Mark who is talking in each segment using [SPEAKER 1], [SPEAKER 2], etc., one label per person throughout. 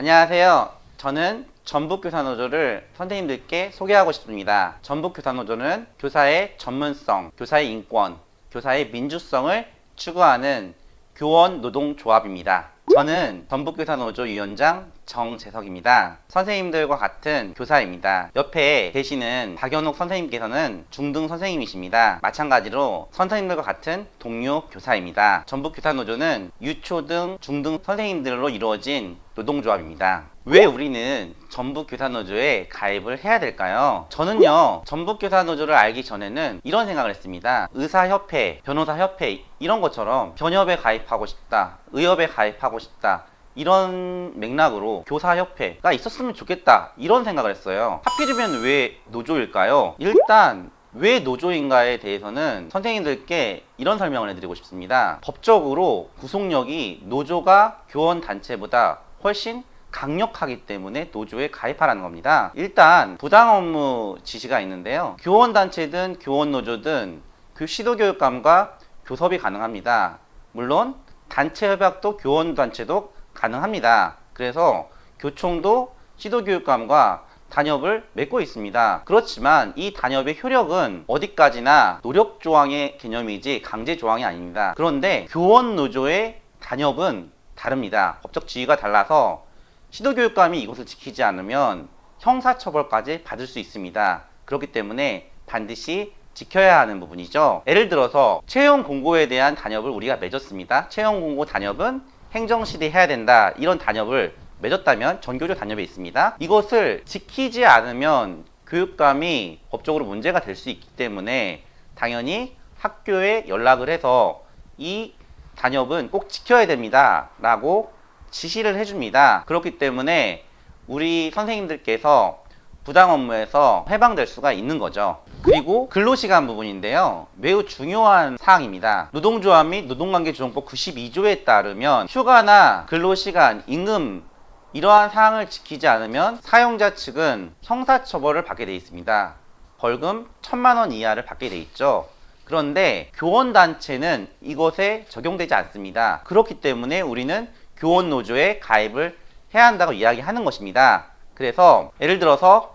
[SPEAKER 1] 안녕하세요. 저는 전북교사노조를 선생님들께 소개하고 싶습니다. 전북교사노조는 교사의 전문성, 교사의 인권, 교사의 민주성을 추구하는 교원노동조합입니다. 저는 전북교사노조 위원장 정재석입니다. 선생님들과 같은 교사입니다. 옆에 계시는 박연옥 선생님께서는 중등 선생님이십니다. 마찬가지로 선생님들과 같은 동료 교사입니다. 전북교사노조는 유초등, 중등 선생님들로 이루어진 노동조합입니다. 왜 우리는 전북교사노조에 가입을 해야 될까요? 저는요, 전북교사노조를 알기 전에는 이런 생각을 했습니다. 의사협회, 변호사협회 이런 것처럼 변협에 가입하고 싶다, 의협에 가입하고 싶다, 이런 맥락으로 교사협회가 있었으면 좋겠다, 이런 생각을 했어요. 하필이면 왜 노조일까요? 일단 왜 노조인가에 대해서는 선생님들께 이런 설명을 해드리고 싶습니다. 법적으로 구속력이 노조가 교원단체보다 훨씬 강력하기 때문에 노조에 가입하라는 겁니다. 일단 부당업무 지시가 있는데요, 교원단체든 교원노조든 시도교육감과 교섭이 가능합니다. 물론 단체협약도 교원단체도 가능합니다. 그래서 교총도 시도교육감과 단협을 맺고 있습니다. 그렇지만 이 단협의 효력은 어디까지나 노력조항의 개념이지 강제조항이 아닙니다. 그런데 교원노조의 단협은 다릅니다. 법적 지위가 달라서 시도교육감이 이것을 지키지 않으면 형사처벌까지 받을 수 있습니다. 그렇기 때문에 반드시 지켜야 하는 부분이죠. 예를 들어서 채용공고에 대한 단협을 우리가 맺었습니다. 채용공고 단협은 행정실이 해야 된다, 이런 단협을 맺었다면 전교조 단협에 있습니다. 이것을 지키지 않으면 교육감이 법적으로 문제가 될 수 있기 때문에 당연히 학교에 연락을 해서 이 단협은 꼭 지켜야 됩니다 라고 지시를 해줍니다. 그렇기 때문에 우리 선생님들께서 부당 업무에서 해방될 수가 있는 거죠. 그리고 근로시간 부분인데요, 매우 중요한 사항입니다. 노동조합 및 노동관계조정법 92조에 따르면 휴가나 근로시간, 임금 이러한 사항을 지키지 않으면 사용자 측은 형사처벌을 받게 되어 있습니다. 벌금 1,000만 원 이하를 받게 되어 있죠. 그런데 교원단체는 이것에 적용되지 않습니다. 그렇기 때문에 우리는 교원노조에 가입을 해야 한다고 이야기하는 것입니다. 그래서 예를 들어서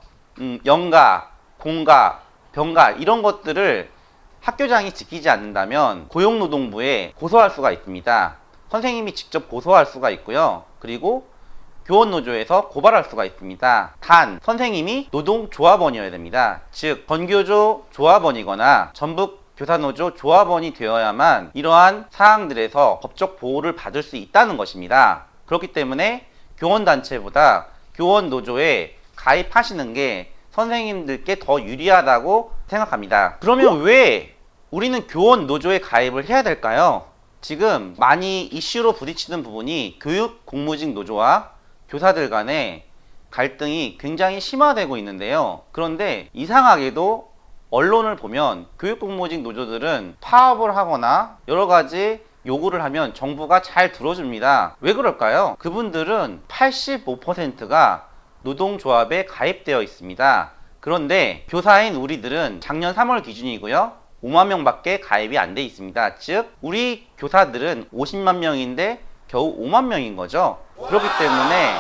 [SPEAKER 1] 연가, 공가, 병가 이런 것들을 학교장이 지키지 않는다면 고용노동부에 고소할 수가 있습니다. 선생님이 직접 고소할 수가 있고요. 그리고 교원노조에서 고발할 수가 있습니다. 단 선생님이 노동조합원이어야 됩니다. 즉 전교조 조합원이거나 전북교사노조 조합원이 되어야만 이러한 사항들에서 법적 보호를 받을 수 있다는 것입니다. 그렇기 때문에 교원단체보다 교원노조에 가입하시는 게 선생님들께 더 유리하다고 생각합니다. 그러면 왜 우리는 교원노조에 가입을 해야 될까요? 지금 많이 이슈로 부딪히는 부분이 교육공무직 노조와 교사들 간의 갈등이 굉장히 심화되고 있는데요. 그런데 이상하게도 언론을 보면 교육공무직 노조들은 파업을 하거나 여러 가지 요구를 하면 정부가 잘 들어줍니다. 왜 그럴까요? 그분들은 85%가 노동조합에 가입되어 있습니다. 그런데 교사인 우리들은 작년 3월 기준이고요, 5만 명밖에 가입이 안 돼 있습니다. 즉 우리 교사들은 50만 명인데 겨우 5만 명인 거죠. 그렇기 때문에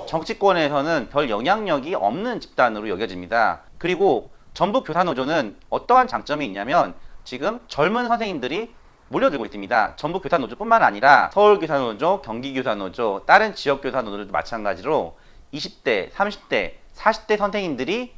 [SPEAKER 1] 정치권에서는 별 영향력이 없는 집단으로 여겨집니다. 그리고 전북교사노조는 어떠한 장점이 있냐면 지금 젊은 선생님들이 몰려들고 있습니다. 전북교사노조뿐만 아니라 서울교사노조, 경기교사노조, 다른 지역교사노조도 마찬가지로 20대, 30대, 40대 선생님들이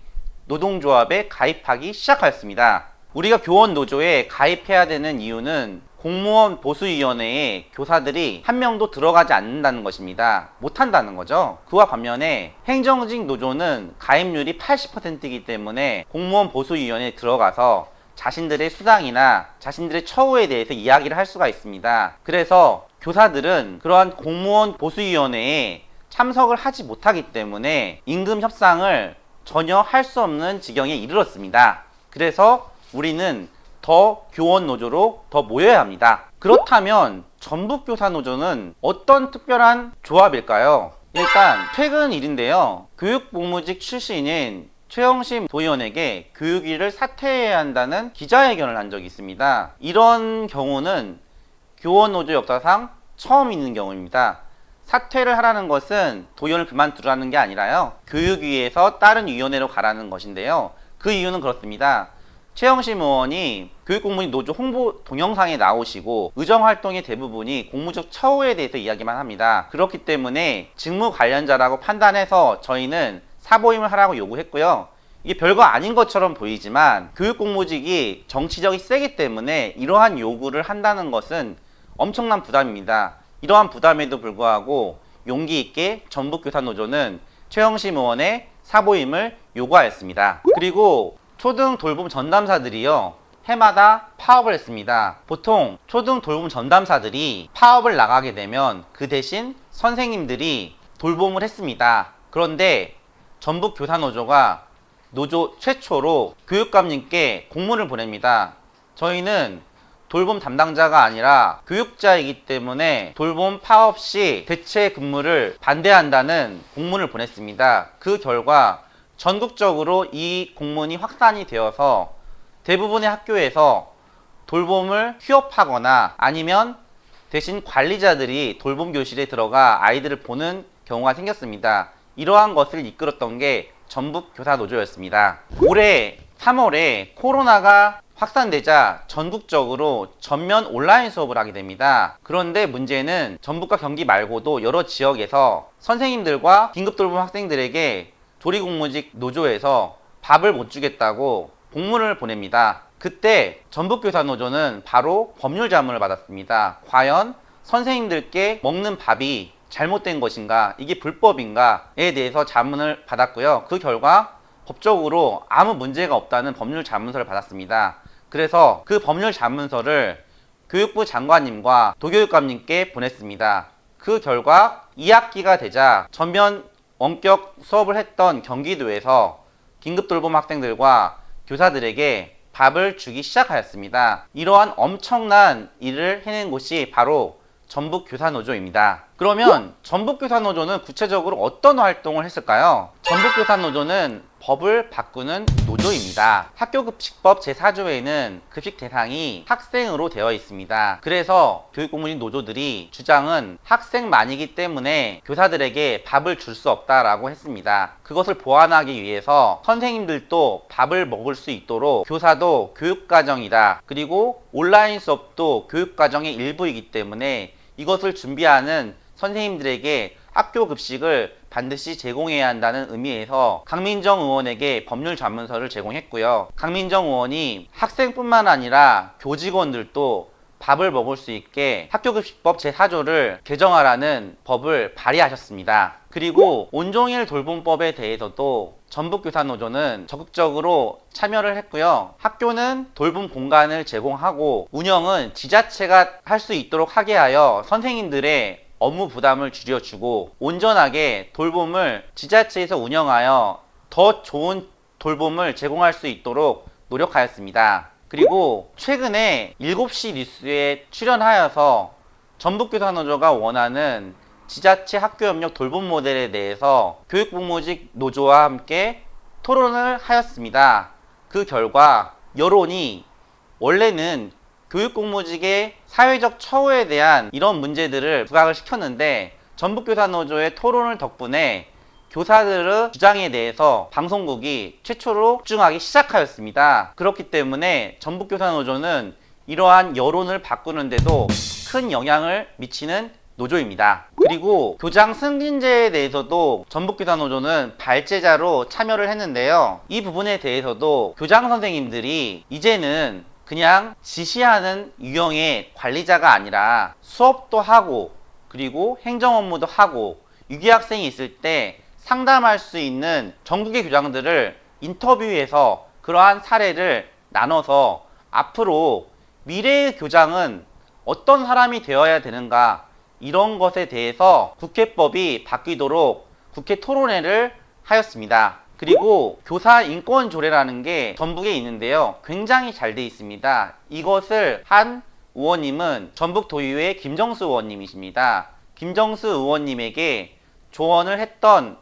[SPEAKER 1] 노동조합에 가입하기 시작하였습니다. 우리가 교원노조에 가입해야 되는 이유는 공무원 보수위원회에 교사들이 한 명도 들어가지 않는다는 것입니다. 못한다는 거죠. 그와 반면에 행정직 노조는 가입률이 80%이기 때문에 공무원 보수위원회에 들어가서 자신들의 수당이나 자신들의 처우에 대해서 이야기를 할 수가 있습니다. 그래서 교사들은 그러한 공무원 보수위원회에 참석을 하지 못하기 때문에 임금 협상을 전혀 할 수 없는 지경에 이르렀습니다. 그래서 우리는 더 교원노조로 더 모여야 합니다. 그렇다면 전북교사노조는 어떤 특별한 조합일까요? 일단 최근 일인데요, 교육복무직 출신인 최영심 도의원에게 교육위를 사퇴해야 한다는 기자회견을 한 적이 있습니다. 이런 경우는 교원노조 역사상 처음 있는 경우입니다. 사퇴를 하라는 것은 도의원을 그만두라는 게 아니라요. 교육위에서 다른 위원회로 가라는 것인데요. 그 이유는 그렇습니다. 최영심 의원이 교육공무원 노조 홍보 동영상에 나오시고 의정활동의 대부분이 공무적 처우에 대해서 이야기만 합니다. 그렇기 때문에 직무 관련자라고 판단해서 저희는 사보임을 하라고 요구했고요. 이게 별거 아닌 것처럼 보이지만 교육공무직이 정치적이 세기 때문에 이러한 요구를 한다는 것은 엄청난 부담입니다. 이러한 부담에도 불구하고 용기 있게 전북교사노조는 최영심 의원의 사보임을 요구하였습니다. 그리고 초등 돌봄 전담사들이요, 해마다 파업을 했습니다. 보통 초등 돌봄 전담사들이 파업을 나가게 되면 그 대신 선생님들이 돌봄을 했습니다. 그런데 전북교사노조가 노조 최초로 교육감님께 공문을 보냅니다. 저희는 돌봄 담당자가 아니라 교육자이기 때문에 돌봄 파업 시 대체 근무를 반대한다는 공문을 보냈습니다. 그 결과 전국적으로 이 공문이 확산이 되어서 대부분의 학교에서 돌봄을 휴업하거나 아니면 대신 관리자들이 돌봄 교실에 들어가 아이들을 보는 경우가 생겼습니다. 이러한 것을 이끌었던 게 전북교사노조였습니다. 올해 3월에 코로나가 확산되자 전국적으로 전면 온라인 수업을 하게 됩니다. 그런데 문제는 전북과 경기 말고도 여러 지역에서 선생님들과 긴급돌봄 학생들에게 조리공무직 노조에서 밥을 못 주겠다고 공문을 보냅니다. 그때 전북교사노조는 바로 법률 자문을 받았습니다. 과연 선생님들께 먹는 밥이 잘못된 것인가, 이게 불법인가에 대해서 자문을 받았고요. 그 결과 법적으로 아무 문제가 없다는 법률 자문서를 받았습니다. 그래서 그 법률 자문서를 교육부 장관님과 도교육감님께 보냈습니다. 그 결과 2학기가 되자 전면 원격 수업을 했던 경기도에서 긴급돌봄 학생들과 교사들에게 밥을 주기 시작하였습니다. 이러한 엄청난 일을 해낸 곳이 바로 전북교사노조입니다. 그러면 전북교사노조는 구체적으로 어떤 활동을 했을까요? 전북교사노조는 법을 바꾸는 노조입니다. 학교급식법 제4조에는 급식 대상이 학생으로 되어 있습니다. 그래서 교육공무직 노조들이 주장은 학생만이기 때문에 교사들에게 밥을 줄 수 없다라고 했습니다. 그것을 보완하기 위해서 선생님들도 밥을 먹을 수 있도록 교사도 교육과정이다. 그리고 온라인 수업도 교육과정의 일부이기 때문에 이것을 준비하는 선생님들에게 학교 급식을 반드시 제공해야 한다는 의미에서 강민정 의원에게 법률 자문서를 제공했고요. 강민정 의원이 학생뿐만 아니라 교직원들도 밥을 먹을 수 있게 학교급식법 제4조를 개정하라는 법을 발의하셨습니다. 그리고 온종일 돌봄법에 대해서도 전북교사노조는 적극적으로 참여를 했고요. 학교는 돌봄 공간을 제공하고 운영은 지자체가 할 수 있도록 하게 하여 선생님들의 업무 부담을 줄여주고 온전하게 돌봄을 지자체에서 운영하여 더 좋은 돌봄을 제공할 수 있도록 노력하였습니다. 그리고 최근에 7시 뉴스에 출연하여서 전북교사노조가 원하는 지자체 학교협력 돌봄 모델에 대해서 교육공무직 노조와 함께 토론을 하였습니다. 그 결과 여론이 원래는 교육공무직의 사회적 처우에 대한 이런 문제들을 부각을 시켰는데 전북교사노조의 토론을 덕분에 교사들의 주장에 대해서 방송국이 최초로 집중하기 시작하였습니다. 그렇기 때문에 전북교사노조는 이러한 여론을 바꾸는데도 큰 영향을 미치는 노조입니다. 그리고 교장 승진제에 대해서도 전북교사노조는 발제자로 참여를 했는데요. 이 부분에 대해서도 교장 선생님들이 이제는 그냥 지시하는 유형의 관리자가 아니라 수업도 하고 그리고 행정 업무도 하고 유기학생이 있을 때 상담할 수 있는 전국의 교장들을 인터뷰해서 그러한 사례를 나눠서 앞으로 미래의 교장은 어떤 사람이 되어야 되는가, 이런 것에 대해서 국회법이 바뀌도록 국회 토론회를 하였습니다. 그리고 교사 인권 조례라는 게 전북에 있는데요. 굉장히 잘 돼 있습니다. 이것을 한 의원님은 전북도의회 김정수 의원님이십니다. 김정수 의원님에게 조언을 했던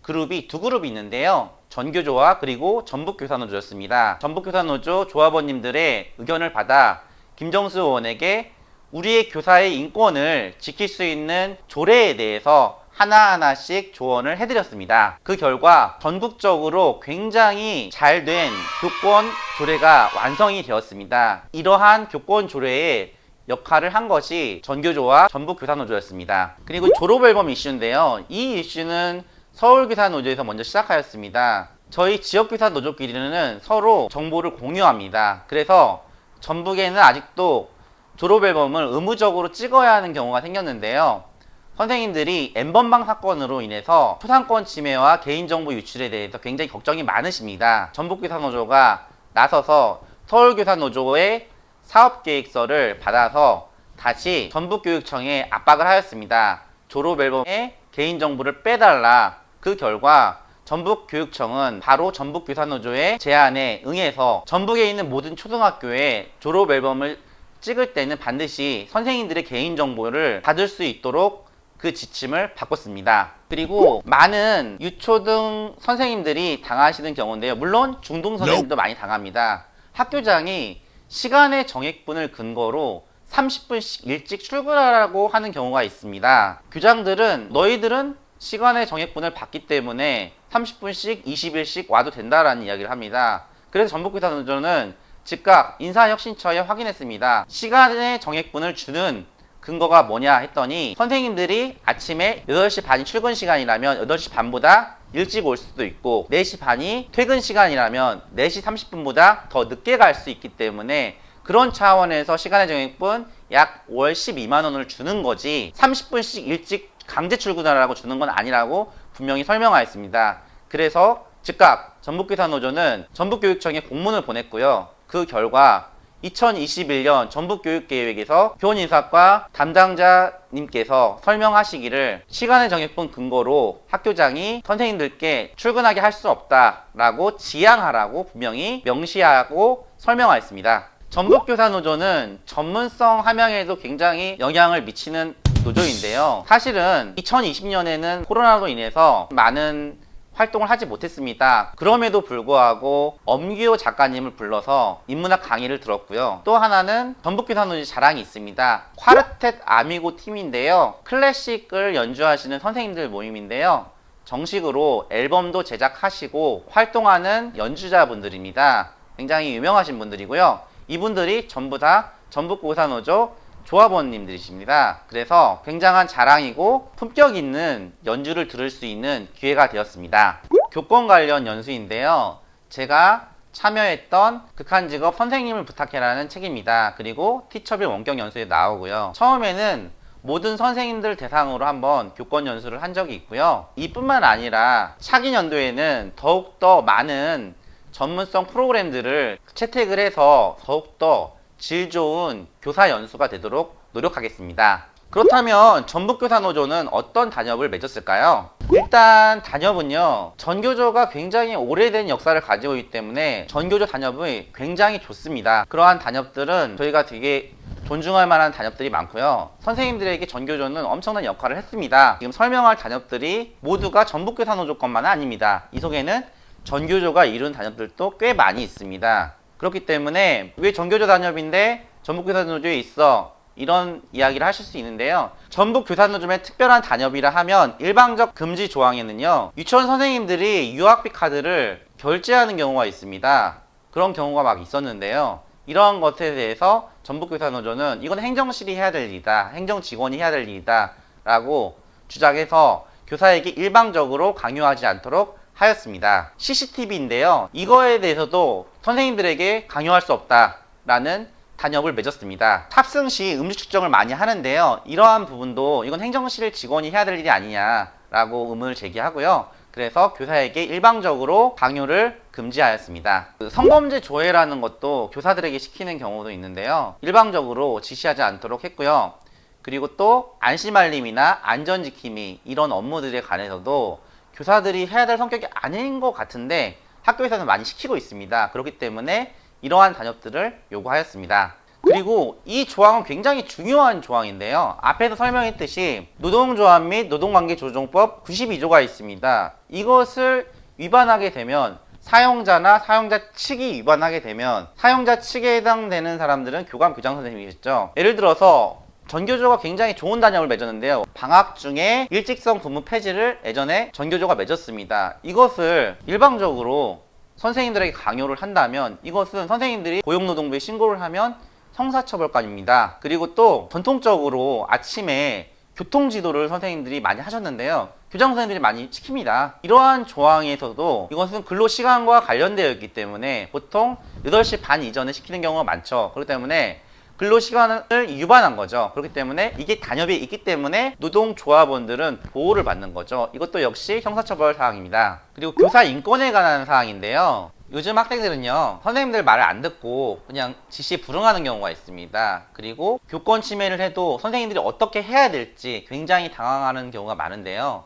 [SPEAKER 1] 그룹이 두 그룹이 있는데요. 전교조와 그리고 전북교사노조였습니다. 전북교사노조 조합원님들의 의견을 받아 김정수 의원에게 우리의 교사의 인권을 지킬 수 있는 조례에 대해서 하나하나씩 조언을 해드렸습니다. 그 결과 전국적으로 굉장히 잘 된 교권 조례가 완성이 되었습니다. 이러한 교권 조례에 역할을 한 것이 전교조와 전북교사노조였습니다. 그리고 졸업 앨범 이슈인데요. 이 이슈는 서울교사노조에서 먼저 시작하였습니다. 저희 지역교사노조끼리는 서로 정보를 공유합니다. 그래서 전북에는 아직도 졸업 앨범을 의무적으로 찍어야 하는 경우가 생겼는데요. 선생님들이 N번방 사건으로 인해서 초상권 침해와 개인정보 유출에 대해서 굉장히 걱정이 많으십니다. 전북교사노조가 나서서 서울교사노조의 사업계획서를 받아서 다시 전북교육청에 압박을 하였습니다. 졸업 앨범에 개인정보를 빼달라. 그 결과 전북교육청은 바로 전북교사노조의 제안에 응해서 전북에 있는 모든 초등학교에 졸업 앨범을 찍을 때는 반드시 선생님들의 개인정보를 받을 수 있도록 그 지침을 바꿨습니다. 그리고 많은 유초등 선생님들이 당하시는 경우인데요. 물론 중등 선생님도 많이 당합니다. 학교장이 시간의 정액분을 근거로 30분씩 일찍 출근하라고 하는 경우가 있습니다. 교장들은 너희들은 시간의 정액분을 받기 때문에 30분씩 20일씩 와도 된다라는 이야기를 합니다. 그래서 전북교사노조는 즉각 인사혁신처에 확인했습니다. 시간의 정액분을 주는 근거가 뭐냐 했더니 선생님들이 아침에 8시 반이 출근 시간이라면 8시 반보다 일찍 올 수도 있고 4시 반이 퇴근 시간이라면 4시 30분보다 더 늦게 갈 수 있기 때문에 그런 차원에서 시간의 정액분 약 월 12만 원을 주는 거지 30분씩 일찍 강제 출근하라고 주는 건 아니라고 분명히 설명하였습니다. 그래서 즉각 전북교사노조는 전북교육청에 공문을 보냈고요. 그 결과 2021년 전북교육계획에서 교원인사과 담당자님께서 설명하시기를 시간의 정액분 근거로 학교장이 선생님들께 출근하게 할 수 없다라고 지양하라고 분명히 명시하고 설명하였습니다. 전북교사노조는 전문성 함양에도 굉장히 영향을 미치는 노조인데요. 사실은 2020년에는 코로나로 인해서 많은 활동을 하지 못했습니다. 그럼에도 불구하고 엄규호 작가님을 불러서 인문학 강의를 들었고요. 또 하나는 전북교사노조 자랑이 있습니다. 콰르텟 아미고 팀인데요. 클래식을 연주하시는 선생님들 모임인데요. 정식으로 앨범도 제작하시고 활동하는 연주자분들입니다. 굉장히 유명하신 분들이고요. 이분들이 전부 다 전북교사노조 조합원님들이십니다. 그래서 굉장한 자랑이고 품격 있는 연주를 들을 수 있는 기회가 되었습니다. 교권 관련 연수인데요. 제가 참여했던 극한직업 선생님을 부탁해라는 책입니다. 그리고 티처빌 원격 연수에 나오고요. 처음에는 모든 선생님들 대상으로 한번 교권 연수를 한 적이 있고요. 이뿐만 아니라 차기 연도에는 더욱더 많은 전문성 프로그램들을 채택을 해서 더욱더 질 좋은 교사 연수가 되도록 노력하겠습니다. 그렇다면 전북교사노조는 어떤 단협을 맺었을까요? 일단 단협은요, 전교조가 굉장히 오래된 역사를 가지고 있기 때문에 전교조 단협이 굉장히 좋습니다. 그러한 단협들은 저희가 되게 존중할 만한 단협들이 많고요. 선생님들에게 전교조는 엄청난 역할을 했습니다. 지금 설명할 단협들이 모두가 전북교사노조 것만은 아닙니다. 이 속에는 전교조가 이룬 단협들도 꽤 많이 있습니다. 그렇기 때문에 왜 전교조 단협인데 전북교사노조에 있어? 이런 이야기를 하실 수 있는데요. 전북교사노조의 특별한 단협이라 하면 일방적 금지 조항에는요. 유치원 선생님들이 유학비 카드를 결제하는 경우가 있습니다. 그런 경우가 막 있었는데요. 이러한 것에 대해서 전북교사노조는 이건 행정실이 해야 될 일이다. 행정직원이 해야 될 일이다. 라고 주장해서 교사에게 일방적으로 강요하지 않도록 하였습니다. CCTV인데요. 이거에 대해서도 선생님들에게 강요할 수 없다라는 단협을 맺었습니다. 탑승 시 음주 측정을 많이 하는데요. 이러한 부분도 이건 행정실 직원이 해야 될 일이 아니냐라고 의문을 제기하고요. 그래서 교사에게 일방적으로 강요를 금지하였습니다. 성범죄 조회라는 것도 교사들에게 시키는 경우도 있는데요. 일방적으로 지시하지 않도록 했고요. 그리고 또 안심알림이나 안전지킴이 이런 업무들에 관해서도 교사들이 해야 될 성격이 아닌 것 같은데 학교에서는 많이 시키고 있습니다. 그렇기 때문에 이러한 단협들을 요구하였습니다. 그리고 이 조항은 굉장히 중요한 조항인데요. 앞에서 설명했듯이 노동조합 및 노동관계조정법 92조가 있습니다. 이것을 위반하게 되면 사용자나 사용자 측이 위반하게 되면 사용자 측에 해당되는 사람들은 교감 교장 선생님이겠죠. 예를 들어서 전교조가 굉장히 좋은 단협을 맺었는데요. 방학 중에 일직성 근무 폐지를 예전에 전교조가 맺었습니다. 이것을 일방적으로 선생님들에게 강요를 한다면 이것은 선생님들이 고용노동부에 신고를 하면 형사처벌감입니다. 그리고 또 전통적으로 아침에 교통지도를 선생님들이 많이 하셨는데요. 교장 선생님들이 많이 지킵니다. 이러한 조항에서도 이것은 근로시간과 관련되어 있기 때문에 보통 8시 반 이전에 시키는 경우가 많죠. 그렇기 때문에 근로시간을 위반한 거죠. 그렇기 때문에 이게 단협이 있기 때문에 노동조합원들은 보호를 받는 거죠. 이것도 역시 형사처벌 사항입니다. 그리고 교사 인권에 관한 사항인데요. 요즘 학생들은요, 선생님들 말을 안 듣고 그냥 지시에 불응하는 경우가 있습니다. 그리고 교권 침해를 해도 선생님들이 어떻게 해야 될지 굉장히 당황하는 경우가 많은데요.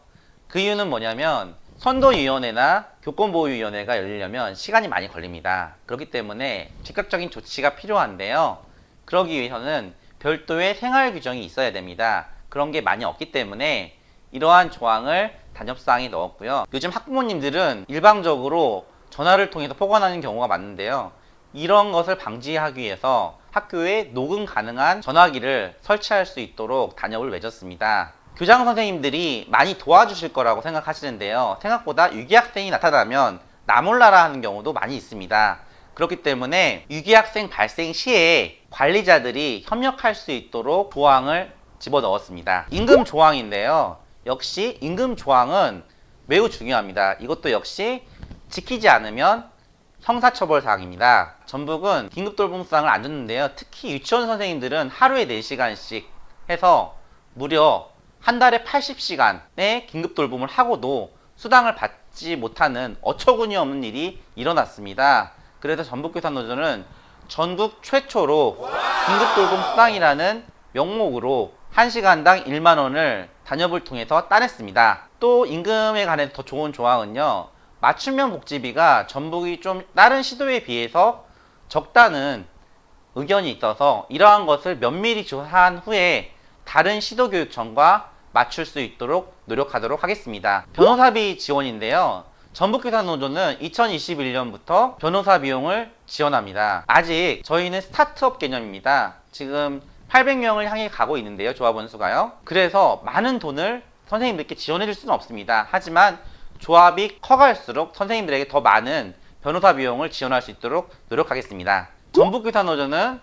[SPEAKER 1] 그 이유는 뭐냐면 선도위원회나 교권보호위원회가 열리려면 시간이 많이 걸립니다. 그렇기 때문에 즉각적인 조치가 필요한데요. 그러기 위해서는 별도의 생활 규정이 있어야 됩니다. 그런 게 많이 없기 때문에 이러한 조항을 단협사항에 넣었고요. 요즘 학부모님들은 일방적으로 전화를 통해서 폭언하는 경우가 많은데요. 이런 것을 방지하기 위해서 학교에 녹음 가능한 전화기를 설치할 수 있도록 단협을 맺었습니다. 교장 선생님들이 많이 도와주실 거라고 생각하시는데요. 생각보다 위기 학생이 나타나면 나 몰라라 하는 경우도 많이 있습니다. 그렇기 때문에 위기 학생 발생 시에 관리자들이 협력할 수 있도록 조항을 집어넣었습니다. 임금 조항인데요. 역시 임금 조항은 매우 중요합니다. 이것도 역시 지키지 않으면 형사처벌 사항입니다. 전북은 긴급돌봄수당을 안 줬는데요. 특히 유치원 선생님들은 하루에 4시간씩 해서 무려 한 달에 80시간의 긴급돌봄을 하고도 수당을 받지 못하는 어처구니 없는 일이 일어났습니다. 그래서 전북교사노조는 전국 최초로 긴급돌봄 수당이라는 명목으로 1시간당 1만원을 단협을 통해서 따냈습니다. 또 임금에 관해서 더 좋은 조항은요. 맞춤형 복지비가 전북이 좀 다른 시도에 비해서 적다는 의견이 있어서 이러한 것을 면밀히 조사한 후에 다른 시도교육청과 맞출 수 있도록 노력하도록 하겠습니다. 변호사비 지원인데요. 전북교사노조는 2021년부터 변호사 비용을 지원합니다. 아직 저희는 스타트업 개념입니다. 지금 800명을 향해 가고 있는데요. 조합원 수가요. 그래서 많은 돈을 선생님들께 지원해 줄 수는 없습니다. 하지만 조합이 커갈수록 선생님들에게 더 많은 변호사 비용을 지원할 수 있도록 노력하겠습니다. 전북교사노조는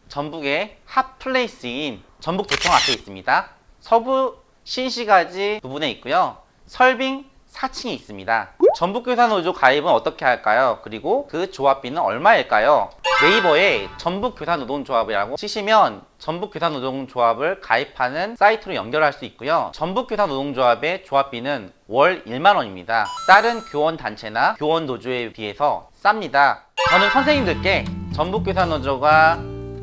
[SPEAKER 1] 전북의 핫플레이스인 전북도청 앞에 있습니다. 서부 신시가지 부분에 있고요. 설빙 4층에 있습니다. 전북교사노조 가입은 어떻게 할까요? 그리고 그 조합비는 얼마일까요? 네이버에 전북교사노동조합이라고 치시면 전북교사노동조합을 가입하는 사이트로 연결할 수 있고요. 전북교사노동조합의 조합비는 월 1만원입니다. 다른 교원단체나 교원노조에 비해서 쌉니다. 저는 선생님들께 전북교사노조가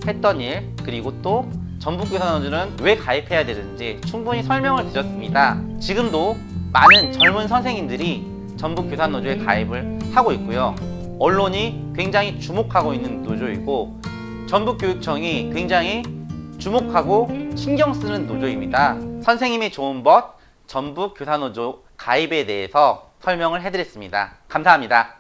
[SPEAKER 1] 했던 일, 그리고 또 전북교사노조는 왜 가입해야 되는지 충분히 설명을 드렸습니다. 지금도 많은 젊은 선생님들이 전북교사노조에 가입을 하고 있고요. 언론이 굉장히 주목하고 있는 노조이고 전북교육청이 굉장히 주목하고 신경 쓰는 노조입니다. 선생님이 좋은 법 전북교사노조 가입에 대해서 설명을 해드렸습니다. 감사합니다.